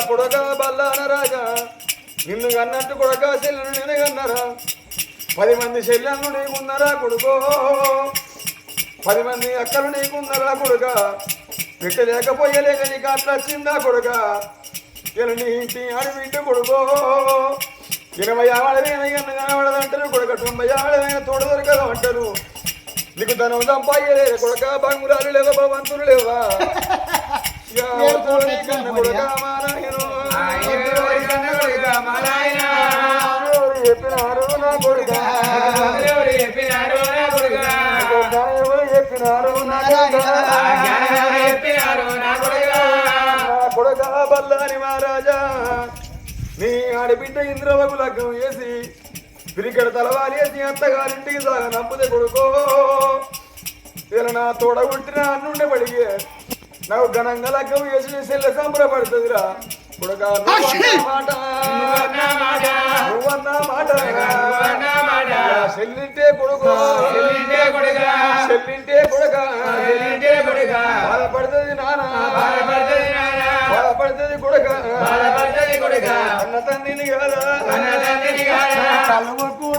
కొడక బల్లాన రాజా నిన్ను కన్నట్టు కొడక చెల్లెను నేను కన్నరా 10 మంది చెల్లెళ్ళు నీకున్నారా కొడుకో 10 మంది అక్కలు నీకున్నారా కొడుక పెట్టలేకపోయలేక నీకు అట్లా వచ్చిందా కొడుక ఇలా నీ ఇంటి ఆడబిడ్డ కొడుకో 20 ఆడదైన కనబడదంటారు కొడుక 90 ఆడదైన తోడు దొరకదు అంటారు నీకు ధనం సంపాదలే కొడుక బంగురాలు లేవా భవంతులు లేవా కొడుక చెప్పినారు నా కొడుక చెప్పినారు నా కొడుక బల్లాని మహారాజా నీ ఆడబిడ్డ ఇంద్రవకు లగ్నం వేసి పిరికడ తలవాలేసి అత్తగారింటికి సాగ నమ్ముదే కొడుకో ఇలా నా తోడ ఉంటిన అన్నుండే పడిగే నాకు ఘనంగా లగ్గం వేసి సెల్ల సంబరపడుతుందిరా కొడుక నువ్వన్నా మాట చెల్లింటే కొడుకో చెల్లింటే కొడుక బాధపడుతుంది నాన్న బాధపడుతుంది కొడుక అన్న తండ్రిని కదా కలుమకు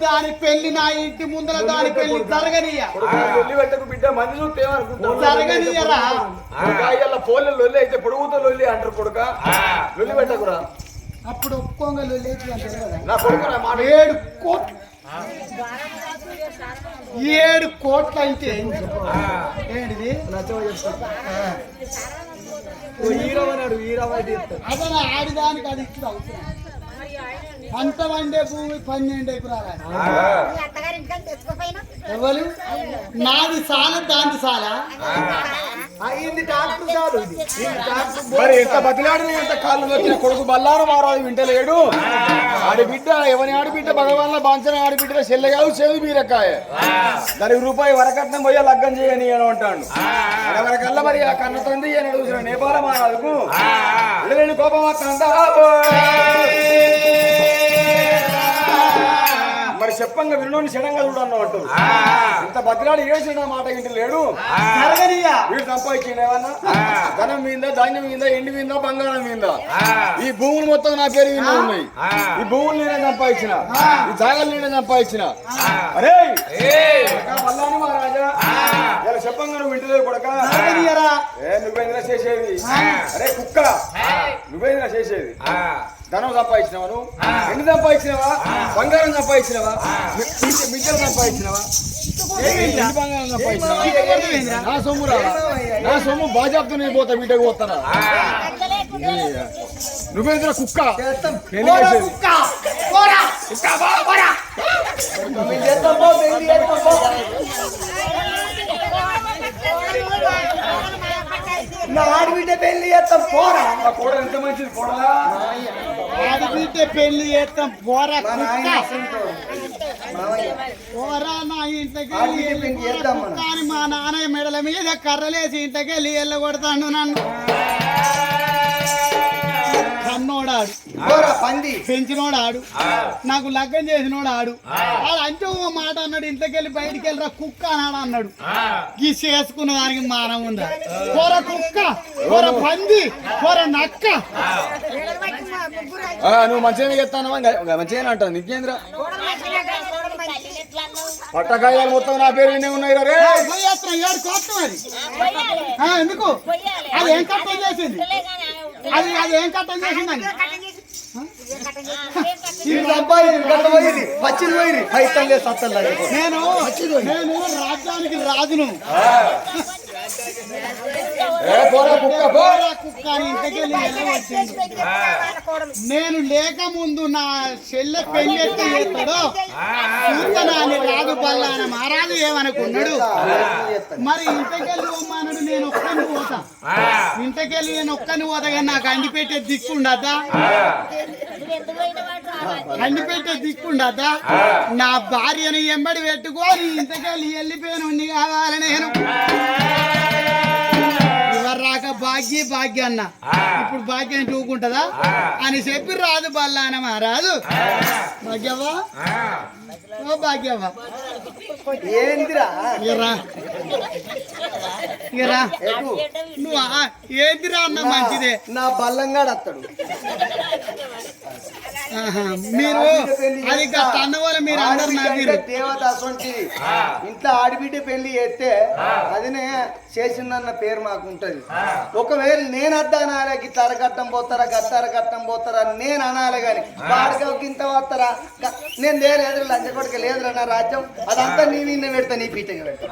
దాని పెళ్లి నా ఇంటి ముందర దాని పెళ్లి జరగనియా పెట్టకు బిడ్డ మంది చూస్తేమనుకుంటా జరగనియరా ఫోన్లో లొల్లి అయితే పొడుగుతో లొల్లి అంటారు కొడుక లొల్లి పెట్టకురా అప్పుడు ఒక్కొంగలు నా కొడుకు నా మాట 7 కోట్ల అయితే ఏంటిది అదే ఆడిదానికి అది ఇచ్చి అవుతుంది పంట వండే భూమి 12 ఎకరాలు ఎవరు నాది సాల దాని సాల మరి ఎంత బతిలాడిన ఎంత కాళ్ళు వచ్చిన కొడుకు బల్లారు మారాదు వింటలేడు ఆడిబిడ్డ ఎవరి ఆడిబిడ్డ భగవాన్ల బాంచన ఆడిబిడ్డ చెల్లెగాదు చెవి బీరకాయ దానికి రూపాయి వరకట్నం పోయా లగ్గం చేయని అని అంటాడు వరకల్లా మరి ఆ కన్న తండ్రి అని అడుగుతున్న నేపాల మహారాజుకు లేని కోపం వస్తుందా మరి చెప్పంగా వినోని చెడంగా చూడన్న అంటారు ఇంత బతిలాడి వేసిన మాట ఇంటి లేడు వీడు సంపాదించేవన్నా ధనం మీద ధాన్యం మీద ఎండి మీద బంగారం మీద ఈ భూములు మొత్తం నా పేరు మీద ఉన్నాయి ఈ భూములు నేనే సంపాదించిన ఈ జాగాలు నేనే సంపాదించిన అరే మల్లాని మహారాజా ఇలా చెప్పంగా నువ్వు ఇంటిలేవు కొడక నువ్వేంద్ర చేసేది అరే కుక్క నువ్వేంద్ర చేసేది ధనం సంపాదించినవా నువ్వు ఎండు సంపాదించినవా బంగారం సంపాదించినవా మిద్దెలు సంపాదించినవా బంగారం సంపాదించినవా నా సొమ్ము రా నా సొమ్ము బాజాబ్తో నేను పోతా బిడ్డకు పోతారా నువ్వేంద్ర కుక్క నా ఆడబిడ్డ పెళ్లి చేస్తాం పోరా కూడా ఎంత మంచిది పోడలా ఆడబిడ్డ పెళ్లి చేస్తాం పోరా పోరా నా ఇంట్లోకి కానీ మా నాన్న మెడల మీద కర్రలేసి ఇంట్లోకి వెళ్ళి వెళ్ళగొడతాడు నన్ను కన్నోడాడు పెంచినోడాడు నాకు లగ్గం చేసినోడాడు వాడు అంటే ఓ మాట అన్నాడు ఇంట్లోకెళ్ళి బయటికి వెళ్ళరా కుక్క అన్నాడు అన్నాడు గీ చేసుకున్న దానికి మానం ఉందా కూర కుక్క కూర పంది కూర నక్క నువ్వు మంచిగా చెప్తాను మంచిగా అంటావు నీకేంద్ర పట్టకాయలు మొత్తం నా పేరు వినే ఉన్నాయి రే ఎందుకు అది ఏం కట్టం చేసింది అది ఏం కట్టం చేసిందని నేను రాజ్యానికి రాజును నేను లేక ముందు నా చెల్లె పెళ్ళెత్తి చేస్తాడు సూతనాన్ని రాజు బల్లాన మహారాజు ఏమనుకున్నాడు మరి ఇంటికెళ్ళి పోమన్నాడు నేను ఒక్కని పోతా ఇంటికెళ్ళి నేను ఒక్కని పోతా కానీ నాకు అండిపెట్టే దిక్కుండద్దా అండిపెట్టే దిక్కుండద్దా నా భార్యను ఎంబడి పెట్టుకొని ఇంటికెళ్ళి వెళ్ళిపోయాను కావాలి నేను ఇవ్వరాక భాగ్య అన్న ఇప్పుడు భాగ్యం చూకుంటదా అని చెప్పి రాదు బల్లానమా రాదు భాగ్యవ్వా ఓ భాగ్యవ్వా ఏందిరా ఇరా నువ్వు ఏందిరా అన్న మంచిదే నా బల్లంగాడు అత్తడు మీరు అది తన్నవాళ్ళు మీరు అందరు నవ్విరు దేవత అసొంటిది ఇంట్లో ఆడిబిడ్డ పెళ్లి చేస్తే అదినే చేసిందన్న పేరు మాకు ఉంటది ఒకవేళ నేను అద్దనాలే గిట్ల అరకట్టం పోతారా గట్టరకట్టం పోతారా నేను అనాలి గాని వాడికి ఇంత పోతారా నేను లేరు లంచకొడికి లేదురా నా రాజ్యం అదంతా నీ మీద పెడతా నీ పీటగా పెడతా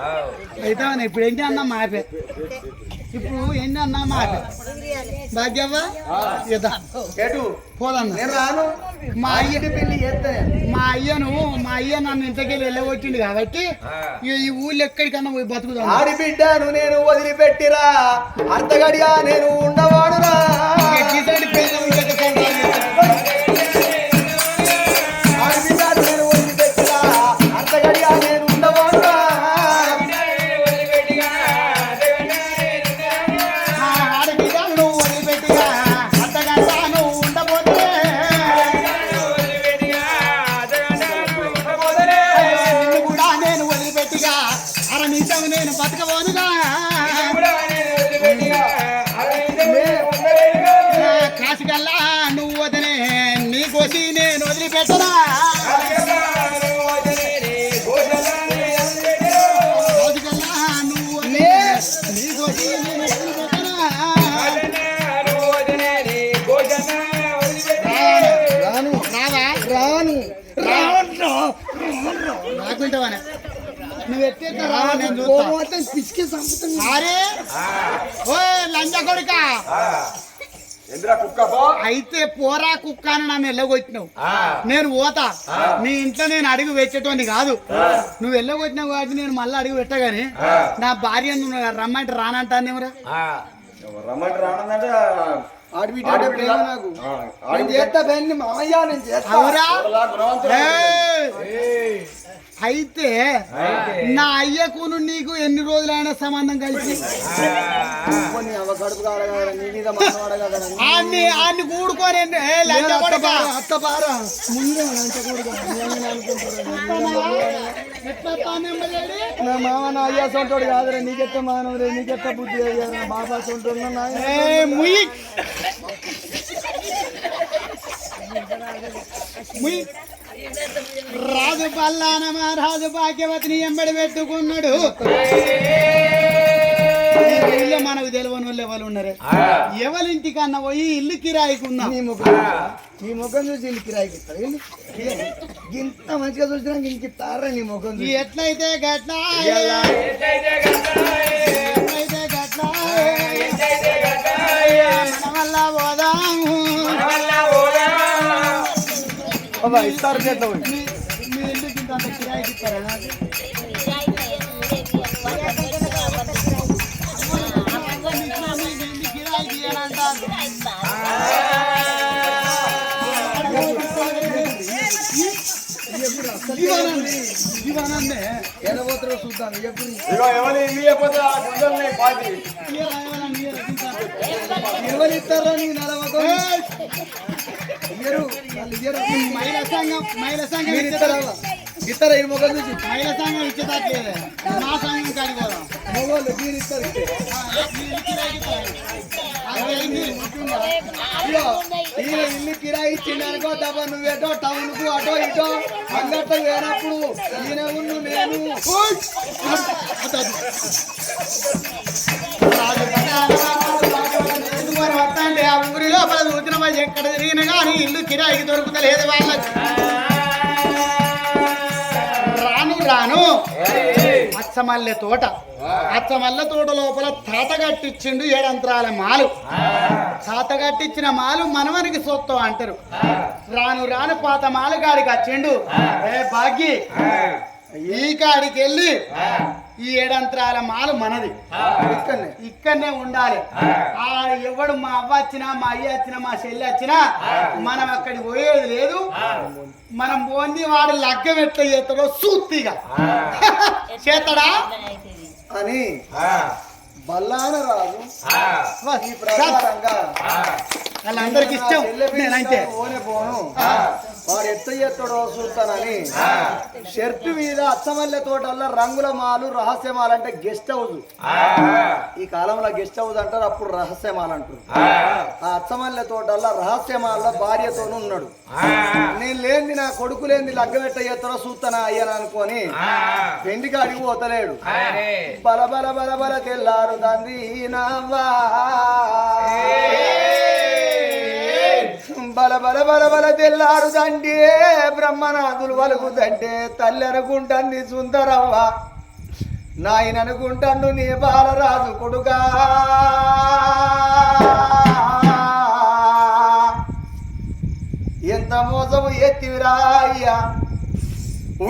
అయితే ఇప్పుడు ఏంటి అన్న మాపే ఇప్పుడు ఏంటి అన్న మాపే భాగ్యవ్వా ఎటు పోదన్న నేను రాను మా అయ్యటి పెళ్లి చేస్తే మా అయ్య నన్ను ఇంతకెళ్ళి వెళ్ళగొట్టిండు కాబట్టి ఈ ఊళ్ళో ఎక్కడికన్నా పోయి బతుకుదాం ఆడిబిడ్డను నేను వదిలిపెట్టిరా అర్ధగడియా నేను ఉండవాడురా ఆడిబిడ్డను నేను వదిలిపెట్టిరా అర్ధగడియా నేను ఉండవాడురా ఆడబిడ్డను వదిలిపెట్టిగా అర్ధగంట నువ్వు ఉండబోతే నిన్ను కూడా నేను వదిలిపెట్టిగా అర నిమిషం నేను బతకబోనుగా కాసికల్లా నువ్వు వదిలే నీ కోసి నేను వదిలిపెట్టనా కాసికల్లా నువ్వు వదిలే నీ కోసి నేను వదిలిపెట్టనా రాను రావా రాను రాకుంటావానే నువ్వు ఎట్టేట్లా రావా నేను చూస్తా అరే ఓ లంజ కొడుక అయితే పోరా కుక్క అని నన్ను వెళ్ళగొట్టినావు నేను పోతా నీ ఇంట్లో నేను అడుగు పెట్టేటోని కాదు నువ్వు వెళ్ళగొట్టినావు కాబట్టి నేను మళ్ళీ అడుగు పెట్టగాని నా భార్య రమ్మంటే రానంటాను ఎవరా రమ్మంటే రానంటే ఆడిబిడ్డ ప్రేమ నాకు నేను చేస్తా పెళ్లి మామయ్య నేను చేస్తా అవురా అయితే నా అయ్యకు నీకు ఎన్ని రోజులైనా సంబంధం కలిసి ఆడిని కూడుకొని నా మామ నా అయ్యా సొంటోడు కాదురా నీకెత్త మానవురే నీకెత్త బుద్ధి అయ్యారా బాబా సొంటోడు రాజు పల్లానమా రాజు భాగ్యవతిని ఎంబడి పెట్టుకున్నాడు ఊళ్ళో మనకు తెలియని వాళ్ళు ఎవరు ఉన్నారు ఎవరింటికన్నా పోయి ఇల్లు కిరాయికున్నా నీ ముఖం చూసి ఇల్లు కిరాయికి ఇస్తారు ఇంత మంచిగా చూసినా ఇంక ఇస్తారా నీ ముఖం చూసి ఎట్లయితే గట్లా మన వల్ల పోదాము ఇస్తారు చేత మీ ఇల్లుకి ఇంత కిరాయికి ఇస్తారా కిరాయికి ఇవ్వాలంటారు ఎడబోతున్నా చూద్దాం ఎవరు ఇస్తారా నీ నలభై మహిళా సంఘం ఇస్తారా ఈ ముఖం చూసి మహిళా సంఘం ఇచ్చేదాట్లేదు మా సంఘం కడిపోదాం మగవాళ్ళు మీరు ఇస్తారు ఇల్లు కిరాయి ఇచ్చిందనుకో దెబ్బ నువ్వేటో టౌన్ కు అటో ఇటో అంగట్లో వేనప్పుడు ఈయన ఉండు నేను వస్తాండి ఆ ఊరి లోపల చూసిన వాళ్ళు ఎక్కడ తిరిగినా కానీ ఇల్లు కిరాయికి దొరుకుతలేదు వాళ్ళకి రాను అచ్చమల్లె తోట లోపల తాత కట్టించిండు 7 అంతరాల మాలు తాత కట్టించిన మాలు మనవనికి సొత్తు అంటారు రాను పాత మాలు కాడికి వచ్చిండు భాగ్య ఈ కాడికి వెళ్ళి ఈ 7 అంతరాల మాలు మనది ఇక్కడనే ఉండాలి ఎవడు మా అవ్వ వచ్చినా మా అయ్య వచ్చినా మా చెల్లి వచ్చినా మనం అక్కడికి పోయేది లేదు మనం పోంది వాడు లగ్గం ఎట్లా చేస్తాడో సూత్తిగా చేస్తాడా అని బల్లాన రాజు ఈ సార్, ప్రకారంగా వాళ్ళందరికి ఇష్టం నేనంతే పోనే పోను వాడు ఎత్తడో చూస్తానని షర్టు మీద అచ్చమల్లె తోటల్లో రంగుల మాలు రహస్యమాలు అంటే గెస్ట్ హౌస్. ఈ కాలంలో గెస్ట్ హౌస్ అంటారు, అప్పుడు రహస్యమాలు అంటారు. ఆ అచ్చమల్లె తోటల్లో రహస్యమాల్లో భార్యతోనూ ఉన్నాడు. నేను లేని నా కొడుకు లేని లగ్గమెట్ట చేస్తారో చూస్తానా అయ్యను అనుకొని పెండికి అడిగి పోతలేడు. బల బల బల బల తెల్లారు తండ్రి నావా బల బల బల బల తెల్లారు తండ్రి బ్రహ్మనాథులు వలుగుతంటే తల్లి అనుకుంటాంది సుందరవ్వ, నాయన అనుకుంటాను నీ బాలరాజు కొడుకా. ఎంత మోసము ఎత్తివిరా అయ్యా,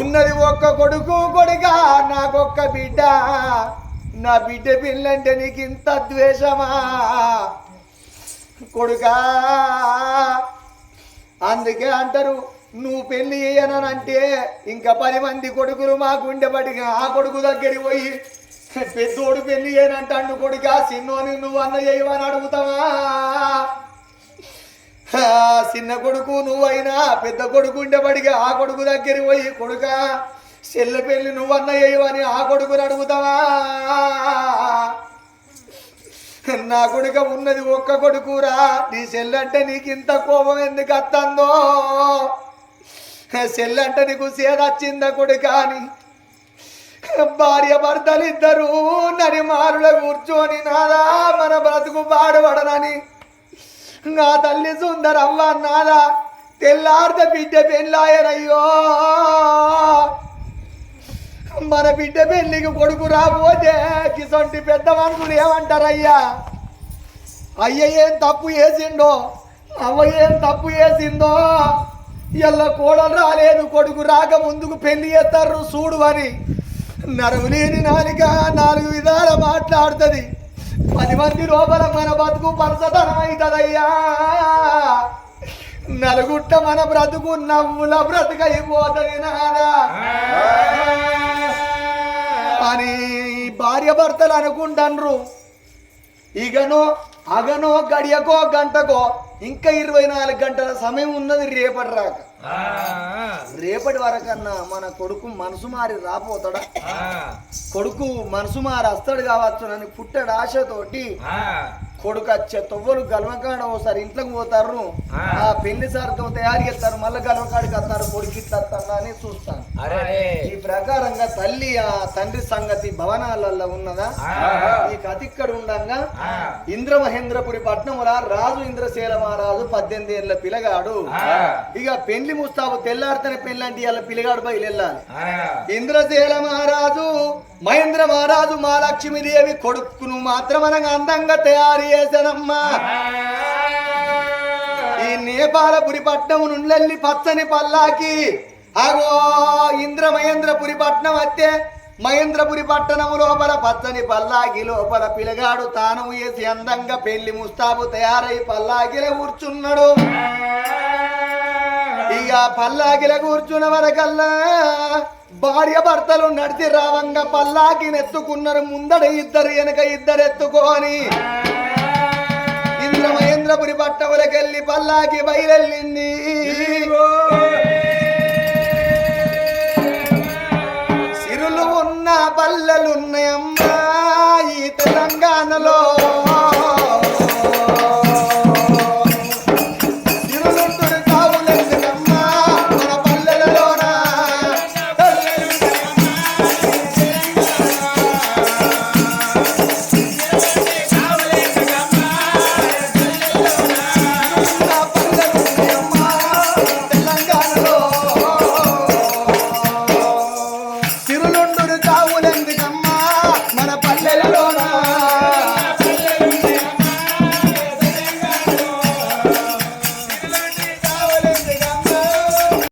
ఉన్నది ఒక్క కొడుకు కొడుకా, నాకొక్క బిడ్డ, నా బిడ్డ పిల్లంటే నీకు ఇంత ద్వేషమా కొడుకా. అందుకే అంటారు నువ్వు పెళ్లి చేయనంటే ఇంకా 10 మంది కొడుకులు మాకుండేపటిగా ఆ కొడుకు దగ్గరికి పోయి పెద్దోడు పెళ్లి చేయనంటాడు కొడుకా, చిన్నోని నువ్వు అన్న చేయవని అడుగుతావా. చిన్న కొడుకు నువ్వైనా పెద్ద కొడుకు ఉండేపటిగా ఆ కొడుకు దగ్గరికి పోయి కొడుకా చెల్ల పెళ్లి నువ్వన్న చేయవని ఆ కొడుకుని అడుగుతావా. నా కొడుక ఉన్నది ఒక్క కొడుకురా, నీ చెల్లంటే నీకు ఇంత కోపం ఎందుకు వస్తుందో, చెల్లంటే నీకు సేదొచ్చిందా కొడుక అని భార్య భర్తలు ఇద్దరు నని మారుల కూర్చొని నాదా మన బ్రతుకు పాడుపడనని నా తల్లి సుందరవ్వ నాదా తెల్లార్ద బిడ్డ పెళ్ళాయనయ్యో, మన బిడ్డ పెళ్లికి కొడుకు రాబోతే కిసొంటి పెద్ద మనుషులు ఏమంటారయ్యా. అయ్య ఏం తప్పు చేసిండో అవ్వ ఏం తప్పు చేసిందో, ఇలా కోడలు రాలేదు కొడుకు రాక ముందుకు పెళ్లి చేస్తారు చూడు అని నరవులేని నాలిక 4 విధాల మాట్లాడుతుంది. 10 మంది లోపల మన బతుకు పరసతనం అవుతుందయ్యా. నలుగుట్ట మన బ్రతుకు నవ్వుల బ్రతుకైపోతుంది నాదా అని భార్య భర్తలు అనుకుంటాన్రు. ఇగనో అగనో గడియకో గంటకో ఇంకా 24 గంటల సమయం ఉన్నది రేపటి రాక. రేపటి వరకన్నా మన కొడుకు మనసు మారి రాపోతాడా, కొడుకు మనసు మారి వస్తాడు కావచ్చు అని పుట్టడు ఆశతోటి కొడుకు వచ్చే తొవ్వలు గల్వకాడ ఓసారి ఇంట్లోకి పోతారు, ఆ పెళ్లి సార్తో తయారు చేస్తారు, మళ్ళీ గల్వకాడికి వస్తారు, కొడుకు ఇస్తాను అని చూస్తాను. ఈ ప్రకారంగా తల్లి ఆ తండ్రి సంగతి భవనాలలో ఉన్నదా. ఈ కథ ఇక్కడ ఉండగా ఇంద్రమహేంద్రపురి పట్నముల రాజు ఇంద్రశీల మహారాజు 18 ఏళ్ళ పిల్లగాడు. ఇక పెళ్లి ముస్తాబు తెల్లారితేనే పెళ్లి అంటే ఇలా పిల్లగాడు బయలు వెళ్ళాలి. ఇంద్రశీల మహారాజు మహేంద్ర మహారాజు మహాలక్ష్మీదేవి కొడుకును మాత్రం అనగా అందంగా తయారు చేశానమ్మా. ఈ నేపాలపురి పట్నం నుండి పచ్చని పల్లాకి అగో మహేంద్రపురి పట్నం వస్తే మహేంద్రపురి పట్టణము లోపల పచ్చని పల్లాకి లోపల పిల్లగాడు తాను వేసి అందంగా పెళ్లి ముస్తాబు తయారై పల్లాకిల కూర్చున్నాడు. ఇక పల్లాకిల కూర్చున్న వరకల్లా భార్య భర్తలు నడిచి రావంగా పల్లాకి నెత్తుకున్నారు. ముందడ 2 వెనక 2 ఎత్తుకొని మహేంద్రపురి పట్టణములకెళ్ళి పల్లాకి బయలుదేరింది.